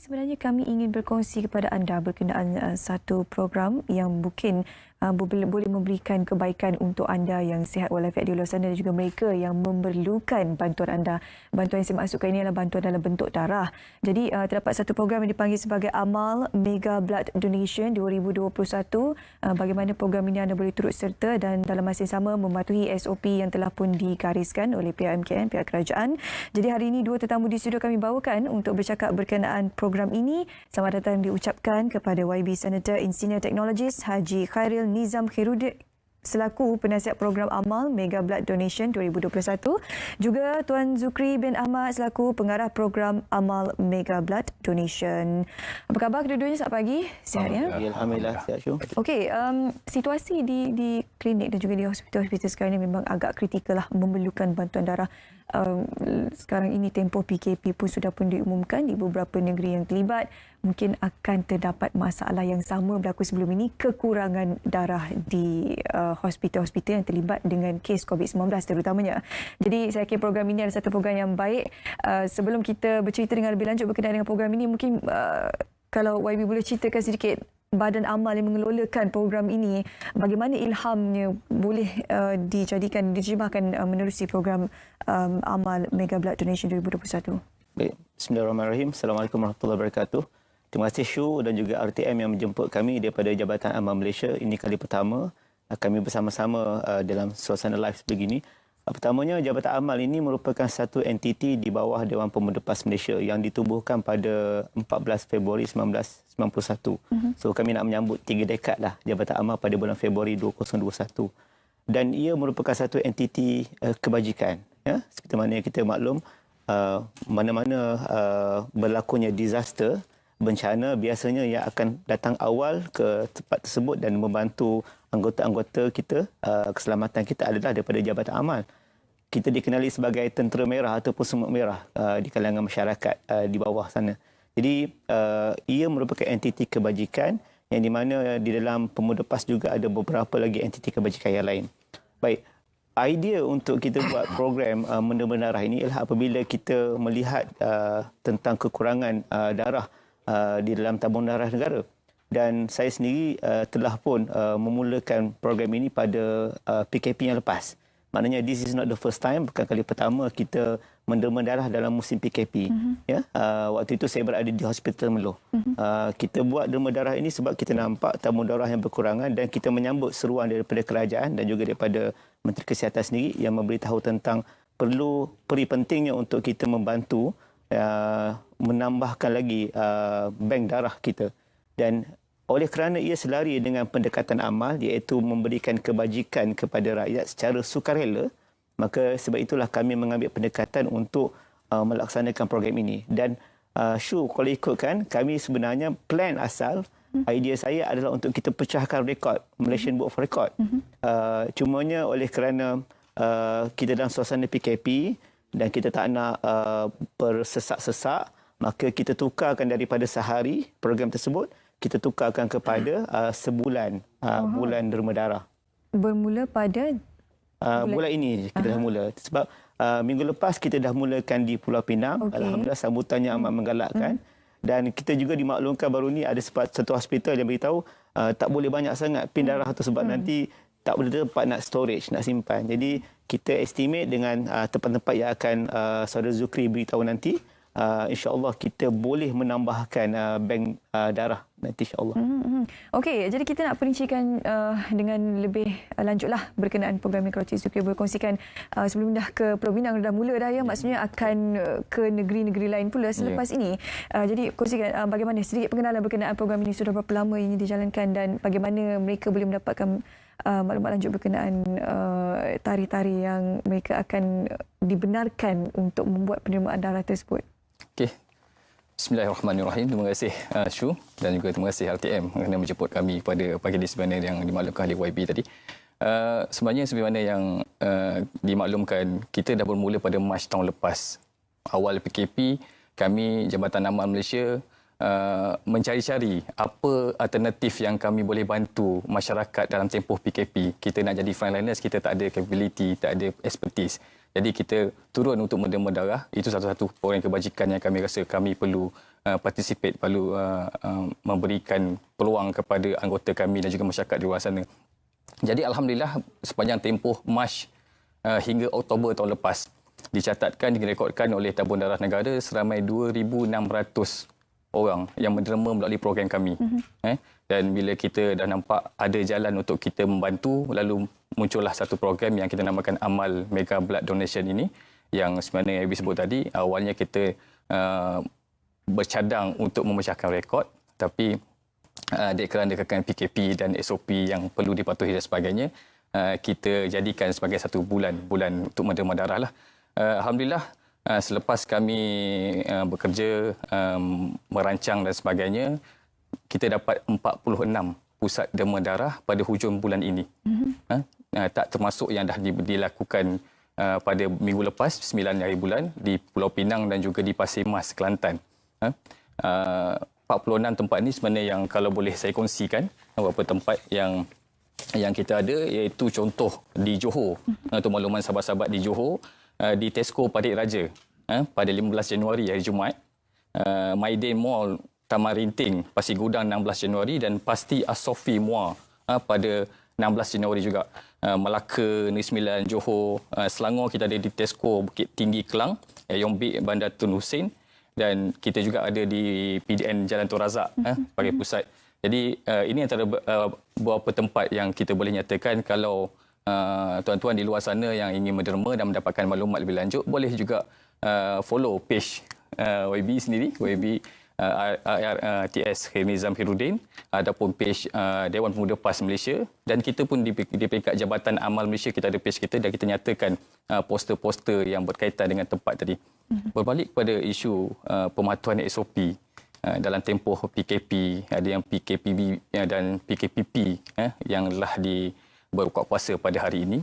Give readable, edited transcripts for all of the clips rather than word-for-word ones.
sebenarnya kami ingin berkongsi kepada anda berkenaan satu program yang mungkin boleh memberikan kebaikan untuk anda yang sihat walafiat di luar sana dan juga mereka yang memerlukan bantuan anda. Bantuan yang saya maksudkan ini adalah bantuan dalam bentuk darah. Jadi terdapat satu program yang dipanggil sebagai Amal Mega Blood Donation 2021. Bagaimana program ini anda boleh turut serta dan dalam masa yang sama mematuhi SOP yang telah pun digariskan oleh pihak MKN, pihak kerajaan. Jadi hari ini dua tetamu di studio kami bawakan untuk bercakap berkenaan program ini. Selamat datang diucapkan kepada YB Senator in Senior Technologist Haji Khairil Nizam Khairuddin selaku penasihat program Amal Mega Blood Donation 2021. Juga Tuan Zukri bin Ahmad selaku pengarah program Amal Mega Blood Donation. Apa khabar kedua-duanya? Selamat pagi. Sihat ya? Alhamdulillah sihat Syu. Okey, situasi di klinik dan juga di hospital-hospital sekarang ini memang agak kritikal lah, memerlukan bantuan darah. Sekarang ini tempoh PKP pun sudah pun diumumkan di beberapa negeri yang terlibat. Mungkin akan terdapat masalah yang sama berlaku sebelum ini, kekurangan darah di hospital-hospital yang terlibat dengan kes COVID-19 terutamanya. Jadi saya kira program ini adalah satu program yang baik. Sebelum kita bercerita dengan lebih lanjut berkenaan dengan program ini, mungkin kalau YB boleh ceritakan sedikit Badan Amal yang mengelolakan program ini, bagaimana ilhamnya boleh diterjemahkan menerusi program Amal Mega Blood Donation 2021. Baik, bismillahirrahmanirrahim. Assalamualaikum warahmatullahi wabarakatuh. Terima kasih Syu dan juga RTM yang menjemput kami daripada Jabatan Amal Malaysia. Ini kali pertama kami bersama-sama dalam suasana live sebegini. Pertamanya, Jabatan Amal ini merupakan satu entiti di bawah Dewan Pemuda PAS Malaysia yang ditubuhkan pada 14 Februari 1991. So kami nak menyambut 3 dekad lah Jabatan Amal pada bulan Februari 2021. Dan ia merupakan satu entiti kebajikan. Ya? Seperti mana yang kita maklum, mana-mana berlakunya disaster, bencana, biasanya yang akan datang awal ke tempat tersebut dan membantu anggota-anggota kita, keselamatan kita adalah daripada Jabatan Amal. Kita dikenali sebagai tentera merah ataupun semut merah di kalangan masyarakat di bawah sana. Jadi ia merupakan entiti kebajikan yang di mana di dalam Pemuda PAS juga ada beberapa lagi entiti kebajikan yang lain. Baik, idea untuk kita buat program mendera darah ini ialah apabila kita melihat tentang kekurangan darah di dalam tabung darah negara. Dan saya sendiri telah pun memulakan program ini pada PKP yang lepas. Maknanya this is not the first time, bukan kali pertama kita menderma darah dalam musim PKP. Ya, waktu itu saya berada di Hospital Meloh. Kita buat derma darah ini sebab kita nampak tabung darah yang berkurangan dan kita menyambut seruan daripada kerajaan dan juga daripada Menteri Kesihatan sendiri yang memberitahu tentang peri pentingnya untuk kita membantu menambahkan lagi bank darah kita. Dan oleh kerana ia selari dengan pendekatan amal, iaitu memberikan kebajikan kepada rakyat secara sukarela, maka sebab itulah kami mengambil pendekatan untuk melaksanakan program ini. Dan Syu, kalau ikutkan, kami sebenarnya plan asal, idea saya adalah untuk kita pecahkan rekod Malaysian Book of Record. Cumanya oleh kerana kita dalam suasana PKP dan kita tak nak bersesak-sesak, maka kita tukarkan daripada sehari program tersebut, kita tukarkan kepada sebulan, bulan derma darah. Bermula pada bulan ini kita dah mula. Sebab minggu lepas kita dah mulakan di Pulau Pinang. Alhamdulillah sambutannya amat menggalakkan. Dan kita juga dimaklumkan baru ni ada satu hospital yang beritahu tak boleh banyak sangat pin darah tu sebab nanti tak boleh tempat nak storage, nak simpan. Jadi kita estimate dengan tempat-tempat yang akan Saudara Zukri beritahu nanti, insya-Allah kita boleh menambahkan bank darah nanti insya-Allah. Okey, jadi kita nak perincikan dengan lebih lanjutlah berkenaan program ini. Kalau Cik Zukri boleh kongsikan sebelum dah ke Pulau Pinang, dah mula dah ya, maksudnya akan ke negeri-negeri lain pula selepas ini. Jadi kongsikan bagaimana sedikit pengenalan berkenaan program ini, sudah berapa lama ini dijalankan dan bagaimana mereka boleh mendapatkan maklumat lanjut berkenaan tari-tari yang mereka akan dibenarkan untuk membuat penerimaan darah tersebut. Okey. Bismillahirrahmanirrahim. Terima kasih Syu dan juga terima kasih RTM kerana menjemput kami pada pagi di sebenarnya yang dimaklumkan oleh YB tadi. Sebenarnya sebagaimana yang dimaklumkan, kita dah bermula pada Mac tahun lepas. Awal PKP, kami Jabatan Amal Malaysia mencari-cari apa alternatif yang kami boleh bantu masyarakat dalam tempoh PKP. Kita nak jadi frontliners, kita tak ada capability, tak ada expertise. Jadi kita turun untuk menderma darah. Itu satu-satu program kebajikan yang kami rasa kami perlu participate, perlu memberikan peluang kepada anggota kami dan juga masyarakat di luar sana. Jadi alhamdulillah sepanjang tempoh Mac hingga Oktober tahun lepas dicatatkan, direkodkan oleh Tabung Darah Negara seramai 2,600 orang yang menderma melalui program kami. Dan bila kita dah nampak ada jalan untuk kita membantu, lalu muncullah satu program yang kita namakan Amal Mega Blood Donation ini, yang sebenarnya Abi sebut tadi, awalnya kita bercadang untuk memecahkan rekod, tapi kerana kekayaan PKP dan SOP yang perlu dipatuhi dan sebagainya, kita jadikan sebagai satu bulan untuk menderma darah lah. Alhamdulillah, selepas kami bekerja, merancang dan sebagainya, kita dapat 46 pusat derma darah pada hujung bulan ini. Tak termasuk yang dah dilakukan pada minggu lepas, 9 hari bulan, di Pulau Pinang dan juga di Pasir Mas, Kelantan. 46 tempat ni sebenarnya yang kalau boleh saya kongsikan beberapa tempat yang kita ada, iaitu contoh di Johor. Untuk makluman sahabat-sahabat di Johor, di Tesco Padik Raja pada 15 Januari hari Jumaat, Maidin Mall Taman Rinting Pasir Gudang 16 Januari dan Pasti Asofi Muar pada 16 Januari juga. Melaka, Negeri Sembilan, Johor, Selangor kita ada di Tesco Bukit Tinggi Kelang, Yombik Bandar Tun Hussein, dan kita juga ada di PDN Jalan Tun Razak sebagai pusat. Jadi ini antara beberapa tempat yang kita boleh nyatakan kalau tuan-tuan di luar sana yang ingin menderma dan mendapatkan maklumat lebih lanjut, boleh juga follow page YB sendiri, YB RTS Khairi Nizam Khairuddin, ataupun page Dewan Pemuda PAS Malaysia, dan kita pun di peringkat Jabatan Amal Malaysia kita ada page kita dan kita nyatakan poster-poster yang berkaitan dengan tempat tadi. Berbalik kepada isu pematuhan SOP dalam tempoh PKP, ada yang PKPB dan PKPP yang telah berbuka puasa pada hari ini.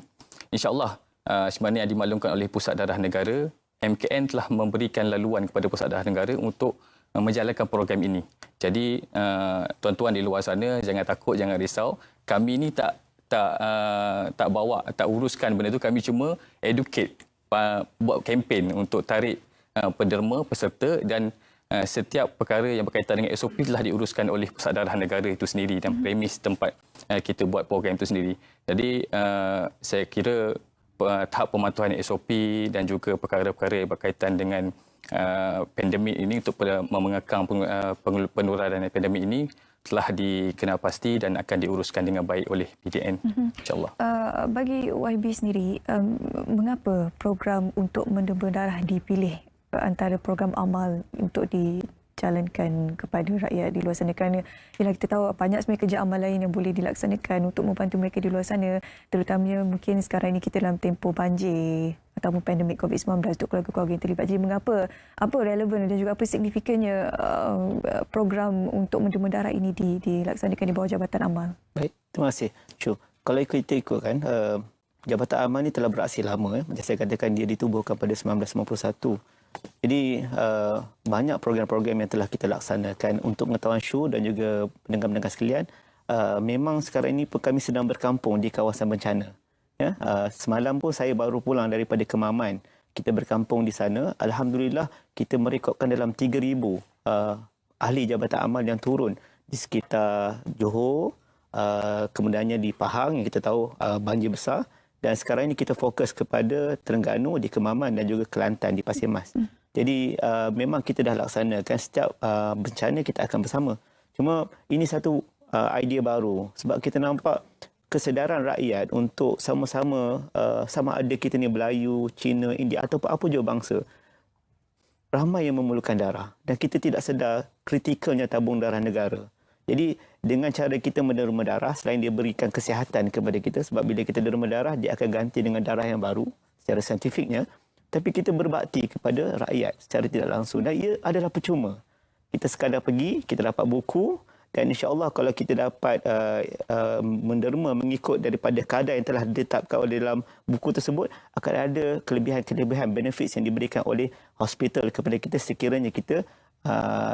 InsyaAllah sebenarnya yang dimaklumkan oleh Pusat Darah Negara, MKN telah memberikan laluan kepada Pusat Darah Negara untuk menjalankan program ini. Jadi tuan-tuan di luar sana jangan takut, jangan risau. Kami ni tak uruskan benda tu, kami cuma educate, buat kempen untuk tarik penderma, peserta, dan setiap perkara yang berkaitan dengan SOP telah diuruskan oleh Pusat Darah Negara itu sendiri dan premis tempat kita buat program itu sendiri. Jadi saya kira tahap pematuhan SOP dan juga perkara-perkara yang berkaitan dengan pandemik ini untuk mengekang penularan pandemik ini telah dikenal pasti dan akan diuruskan dengan baik oleh PDN, insyaAllah. Bagi YB sendiri, mengapa program untuk menderma darah dipilih antara program amal untuk dijalankan kepada rakyat di luar sana? Kerana bila kita tahu banyak sebenarnya kerja amal lain yang boleh dilaksanakan untuk membantu mereka di luar sana, terutamanya mungkin sekarang ini kita dalam tempoh banjir ataupun pandemik COVID-19 untuk keluarga-keluarga yang terlibat. Jadi apa relevan dan juga apa signifikannya program untuk menderma darah ini dilaksanakan di bawah Jabatan Amal? Baik, terima kasih. Kalau kita ikutkan, Jabatan Amal ini telah beraksi lama. Macam saya katakan, dia ditubuhkan pada 1991. Jadi banyak program-program yang telah kita laksanakan untuk pengetahuan Syu dan juga pendengar-pendengar sekalian. Memang sekarang ini kami sedang berkampung di kawasan bencana. Ya, semalam pun saya baru pulang daripada Kemaman. Kita berkampung di sana. Alhamdulillah kita merekodkan dalam 3,000 ahli Jabatan Amal yang turun di sekitar Johor, kemudiannya di Pahang yang kita tahu banjir besar. Dan sekarang ini kita fokus kepada Terengganu, di Kemaman dan juga Kelantan, di Pasir Mas. Jadi memang kita dah laksanakan setiap bencana kita akan bersama. Cuma ini satu idea baru sebab kita nampak kesedaran rakyat untuk sama-sama, sama ada kita ni Melayu, Cina, India ataupun apa jua bangsa, ramai yang memerlukan darah dan kita tidak sedar kritikalnya tabung darah negara. Jadi dengan cara kita menderma darah, selain dia berikan kesihatan kepada kita, sebab bila kita derma darah, dia akan ganti dengan darah yang baru secara saintifiknya, tapi kita berbakti kepada rakyat secara tidak langsung dan ia adalah percuma. Kita sekadar pergi, kita dapat buku dan insya-Allah kalau kita dapat menderma mengikut daripada kadar yang telah ditetapkan oleh dalam buku tersebut, akan ada kelebihan-kelebihan benefits yang diberikan oleh hospital kepada kita sekiranya kita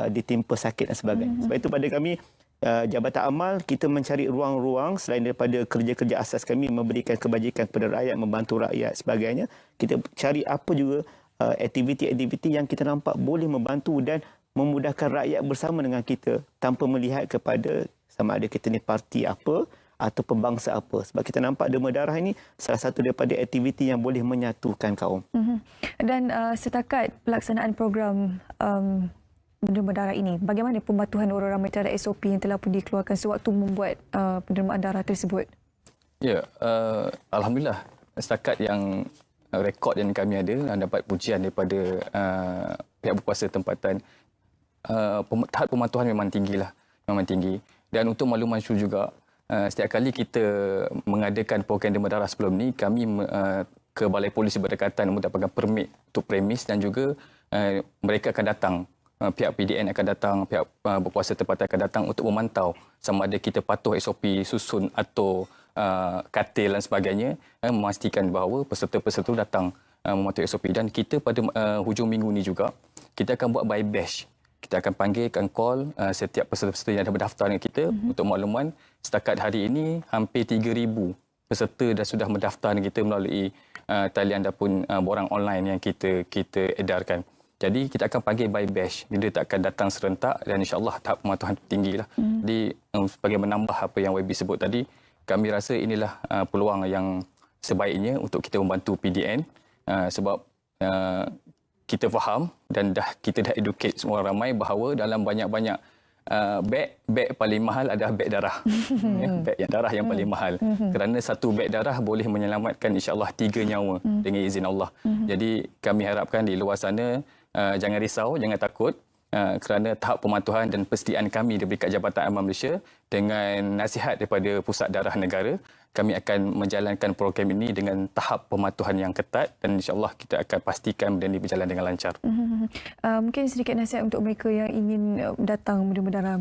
ditimpa sakit dan sebagainya. Sebab itu pada kami, Jabatan Amal, kita mencari ruang-ruang selain daripada kerja-kerja asas kami memberikan kebajikan kepada rakyat, membantu rakyat sebagainya, kita cari apa juga aktiviti-aktiviti yang kita nampak boleh membantu dan memudahkan rakyat bersama dengan kita tanpa melihat kepada sama ada kita ni parti apa ataupun bangsa apa. Sebab kita nampak Derma Darah ini salah satu daripada aktiviti yang boleh menyatukan kaum. Dan setakat pelaksanaan program Derma Darah ini, bagaimana pematuhan orang ramai terhadap SOP yang telah pun dikeluarkan sewaktu membuat pendermaan darah tersebut? Ya, Alhamdulillah setakat yang rekod yang kami ada dapat pujian daripada pihak berkuasa tempatan. Tahap pematuhan memang tinggilah, memang tinggi. Dan untuk makluman Syu juga, setiap kali kita mengadakan program Derma Darah sebelum ni, kami ke Balai Polis berdekatan mendapatkan permit untuk premis dan juga mereka akan datang. Pihak PDN akan datang, pihak berkuasa tempatan akan datang untuk memantau sama ada kita patuh SOP susun atau katil dan sebagainya, memastikan bahawa peserta-peserta datang mematuhi SOP. Dan kita pada hujung minggu ni juga, kita akan buat by batch. Kita akan panggil, akan call setiap peserta-peserta yang dah berdaftar dengan kita. Untuk makluman, setakat hari ini hampir 3,000 peserta dah sudah mendaftar dengan kita melalui talian ataupun borang online yang kita edarkan. Jadi kita akan panggil by batch. Dia tak akan datang serentak dan insya-Allah tahap pematuhan tinggilah. Jadi sebagai menambah apa yang YB sebut tadi, kami rasa inilah peluang yang sebaiknya untuk kita membantu PDN sebab kita faham dan kita dah educate semua orang ramai bahawa dalam banyak-banyak beg paling mahal adalah beg darah. Beg yang darah yang paling mahal. Kerana satu beg darah boleh menyelamatkan insya-Allah 3 nyawa dengan izin Allah. Jadi kami harapkan di luar sana jangan risau, jangan takut kerana tahap pematuhan dan persediaan kami diberi kat Jabatan Amal Malaysia dengan nasihat daripada Pusat Darah Negara, kami akan menjalankan program ini dengan tahap pematuhan yang ketat dan insya-Allah kita akan pastikan benda ini berjalan dengan lancar. Mungkin sedikit nasihat untuk mereka yang ingin datang Derma Darah.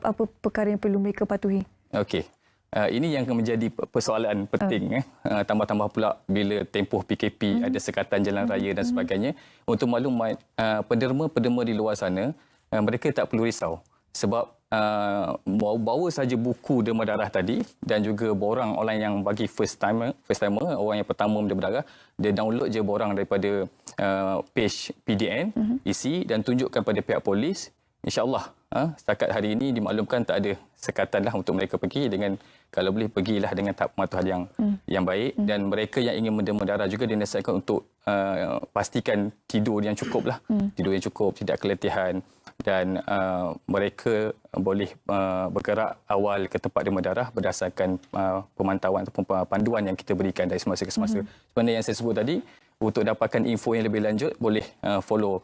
Apa perkara yang perlu mereka patuhi? Okey. Ini yang menjadi persoalan penting. Tambah-tambah pula bila tempoh PKP ada sekatan jalan raya dan sebagainya. Untuk maklumat, penderma-penderma di luar sana, mereka tak perlu risau. Sebab bawa saja buku Derma Darah tadi dan juga borang online yang bagi first timer, orang yang pertama Derma Darah, dia download je borang daripada page PDN, isi dan tunjukkan pada pihak polis. InsyaAllah setakat hari ini dimaklumkan tak ada sekatan lah untuk mereka pergi dengan, kalau boleh pergilah dengan tahap pematuhan yang baik. Dan mereka yang ingin menderma darah juga dinasihatkan untuk pastikan tidur yang cukup lah. Tidur yang cukup, tidak keletihan dan mereka boleh bergerak awal ke tempat derma darah berdasarkan pemantauan ataupun panduan yang kita berikan dari semasa ke semasa. Sebenarnya yang saya sebut tadi, untuk dapatkan info yang lebih lanjut boleh follow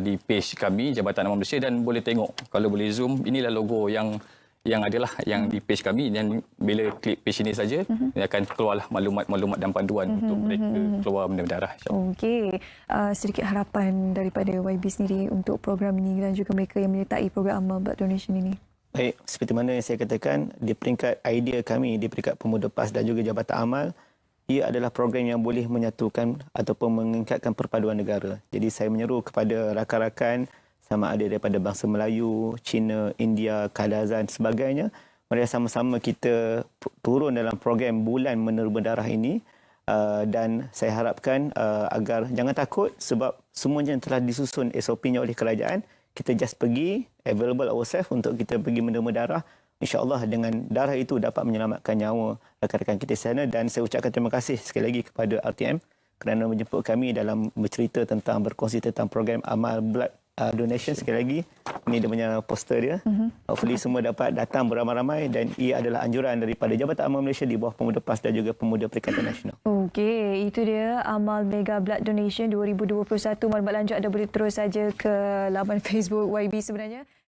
di page kami Jabatan Amal Malaysia dan boleh tengok, kalau boleh zoom, inilah logo yang adalah yang di page kami dan bila klik page ini saja dia akan keluarlah maklumat-maklumat dan panduan untuk mereka keluar menderma darah. Okey, sedikit harapan daripada YB sendiri untuk program ini dan juga mereka yang menyertai program Amal Blood Donation ini. Baik, seperti mana yang saya katakan, di peringkat idea kami di peringkat Pemuda PAS dan juga Jabatan Amal, ia adalah program yang boleh menyatukan ataupun meningkatkan perpaduan negara. Jadi saya menyeru kepada rakan-rakan sama ada daripada bangsa Melayu, Cina, India, Kadazan sebagainya, mari sama-sama kita turun dalam program Bulan Menerma Darah ini dan saya harapkan agar jangan takut sebab semuanya telah disusun SOP-nya oleh kerajaan. Kita just pergi, available ourselves untuk kita pergi menderma darah. InsyaAllah dengan darah itu dapat menyelamatkan nyawa rakan-rakan kita di sana. Dan saya ucapkan terima kasih sekali lagi kepada RTM kerana menjemput kami dalam bercerita tentang, berkongsi tentang program Amal Blood Donation. Sekali lagi, ini dia punya poster dia. Hopefully semua dapat datang beramai-ramai dan ia adalah anjuran daripada Jabatan Amal Malaysia di bawah Pemuda PAS dan juga Pemuda Perikatan Nasional. Okey, itu dia Amal Mega Blood Donation 2021. Maklumat lanjut anda boleh terus saja ke laman Facebook YB sebenarnya.